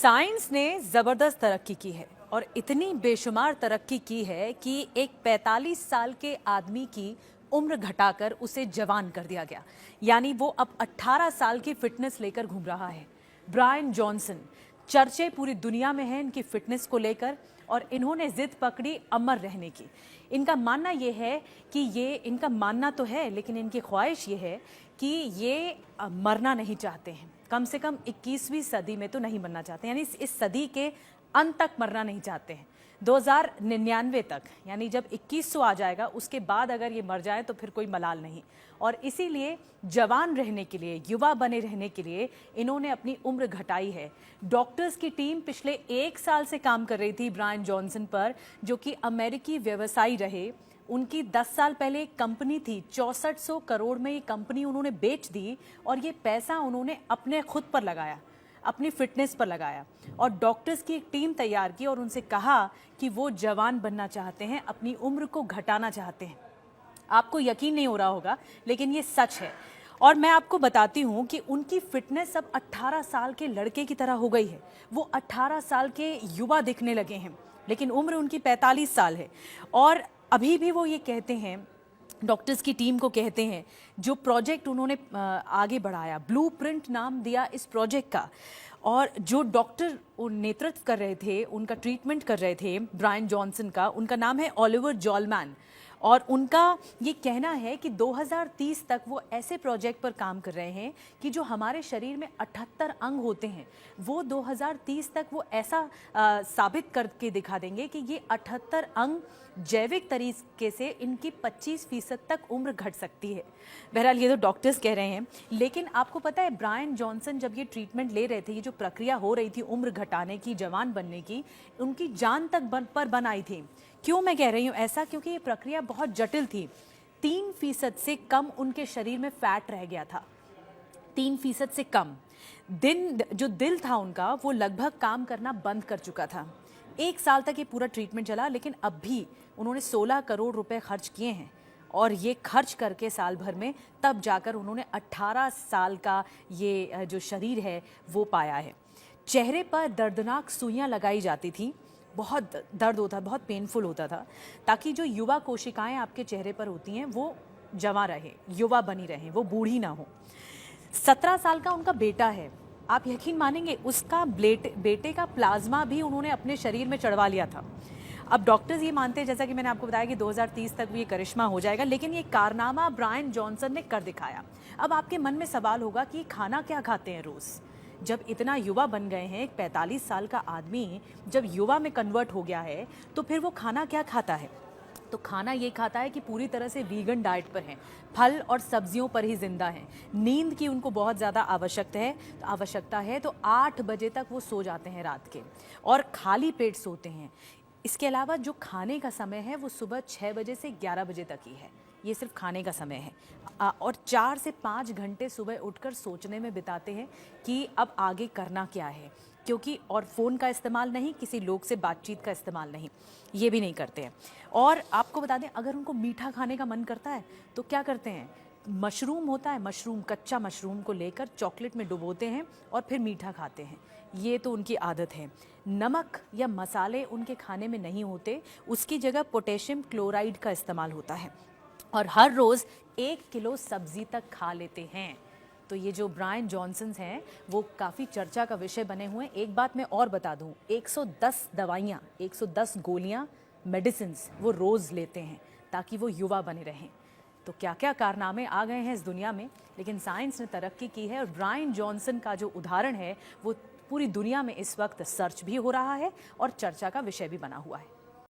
Science ने ज़बरदस्त तरक्की की है और इतनी बेशुमार तरक्की की है कि एक 45 साल के आदमी की उम्र घटाकर उसे जवान कर दिया गया। यानी वो अब 18 साल की फिटनेस लेकर घूम रहा है। ब्रायन जॉनसन, चर्चे पूरी दुनिया में हैं इनकी फिटनेस को लेकर और इन्होंने जिद पकड़ी अमर रहने की। इनका मानना ये है कि इनका मानना तो है लेकिन इनकी ख्वाहिश ये है कि ये मरना नहीं चाहते हैं। कम से कम 21वीं सदी में तो नहीं मरना चाहते, यानी इस सदी के अंत तक मरना नहीं चाहते हैं। 2099 तक, यानी जब 2100 आ जाएगा उसके बाद अगर ये मर जाए तो फिर कोई मलाल नहीं। और इसीलिए जवान रहने के लिए, युवा बने रहने के लिए इन्होंने अपनी उम्र घटाई है। डॉक्टर्स की टीम पिछले 1 साल से काम कर रही थी ब्रायन जॉनसन पर, जो कि अमेरिकी व्यवसायी रहे। उनकी 10 साल पहले एक कंपनी थी, 6400 करोड़ में ये कंपनी उन्होंने बेच दी और ये पैसा उन्होंने अपने खुद पर लगाया, अपनी फिटनेस पर लगाया और डॉक्टर्स की एक टीम तैयार की और उनसे कहा कि वो जवान बनना चाहते हैं, अपनी उम्र को घटाना चाहते हैं। आपको यकीन नहीं हो रहा होगा लेकिन ये सच है। और मैं आपको बताती हूँ कि उनकी फिटनेस अब 18 साल के लड़के की तरह हो गई है। वो 18 साल के युवा दिखने लगे हैं लेकिन उम्र उनकी 45 साल है। और अभी भी वो ये कहते हैं, डॉक्टर्स की टीम को कहते हैं, जो प्रोजेक्ट उन्होंने आगे बढ़ाया, ब्लूप्रिंट नाम दिया इस प्रोजेक्ट का, और जो डॉक्टर नेतृत्व कर रहे थे, उनका ट्रीटमेंट कर रहे थे ब्रायन जॉनसन का, उनका नाम है ओलिवर जॉलमैन। और उनका ये कहना है कि 2030 तक वो ऐसे प्रोजेक्ट पर काम कर रहे हैं कि जो हमारे शरीर में 78 अंग होते हैं वो 2030 तक वो ऐसा साबित करके दिखा देंगे कि ये 78 अंग जैविक तरीके से इनकी 25% तक उम्र घट सकती है। बहरहाल ये तो डॉक्टर्स कह रहे हैं, लेकिन आपको पता है ब्रायन जॉनसन जब ये ट्रीटमेंट ले रहे थे, ये जो प्रक्रिया हो रही थी उम्र घटाने की, जवान बनने की, उनकी जान तक पर बन आई थी। क्यों मैं कह रही हूँ ऐसा? क्योंकि ये प्रक्रिया बहुत जटिल थी। 3% से कम उनके शरीर में फैट रह गया था, 3% से कम। जो दिल था उनका वो लगभग काम करना बंद कर चुका था। 1 साल तक ये पूरा ट्रीटमेंट चला, लेकिन अब भी उन्होंने 16 करोड़ रुपए खर्च किए हैं और ये खर्च करके साल भर में तब जाकर उन्होंने 18 साल का ये जो शरीर है वो पाया है। चेहरे पर दर्दनाक सुइयां लगाई जाती थी, बहुत दर्द होता, बहुत पेनफुल होता था, ताकि जो युवा कोशिकाएं आपके चेहरे पर होती हैं वो जवां रहे, युवा बनी रहें, वो बूढ़ी ना हो। 17 साल का उनका बेटा है, आप यकीन मानेंगे उसका बेटे का प्लाज्मा भी उन्होंने अपने शरीर में चढ़वा लिया था। अब डॉक्टर्स ये मानते हैं, जैसा कि मैंने आपको बताया, कि 2030 तक ये करिश्मा हो जाएगा, लेकिन ये कारनामा ब्रायन जॉनसन ने कर दिखाया। अब आपके मन में सवाल होगा कि खाना क्या खाते हैं रोज़? जब इतना युवा बन गए हैं, एक 45 साल का आदमी जब युवा में कन्वर्ट हो गया है तो फिर वो खाना क्या खाता है? तो खाना ये खाता है कि पूरी तरह से वीगन डाइट पर हैं, फल और सब्जियों पर ही जिंदा हैं। नींद की उनको बहुत ज़्यादा आवश्यकता है, तो 8 बजे तक वो सो जाते हैं रात के और खाली पेट सोते हैं। इसके अलावा जो खाने का समय है वो सुबह 6 बजे से 11 बजे तक ही है, ये सिर्फ खाने का समय है। और 4 से 5 घंटे सुबह उठकर सोचने में बिताते हैं कि अब आगे करना क्या है, क्योंकि और फ़ोन का इस्तेमाल नहीं, किसी लोग से बातचीत का इस्तेमाल नहीं, ये भी नहीं करते हैं। और आपको बता दें, अगर उनको मीठा खाने का मन करता है तो क्या करते हैं, मशरूम होता है, कच्चा मशरूम को लेकर चॉकलेट में डुबोते हैं और फिर मीठा खाते हैं। ये तो उनकी आदत है। नमक या मसाले उनके खाने में नहीं होते, उसकी जगह पोटेशियम क्लोराइड का इस्तेमाल होता है और हर रोज़ 1 किलो सब्जी तक खा लेते हैं। तो ये जो ब्रायन जॉनसन्स हैं वो काफ़ी चर्चा का विषय बने हुए हैं। एक बात मैं और बता दूं, 110 दवाइयाँ, 110 गोलियां, मेडिसिन्स वो रोज़ लेते हैं ताकि वो युवा बने रहें। तो क्या क्या कारनामे आ गए हैं इस दुनिया में, लेकिन साइंस ने तरक्की की है और ब्रायन जॉनसन का जो उदाहरण है वो पूरी दुनिया में इस वक्त सर्च भी हो रहा है और चर्चा का विषय भी बना हुआ है।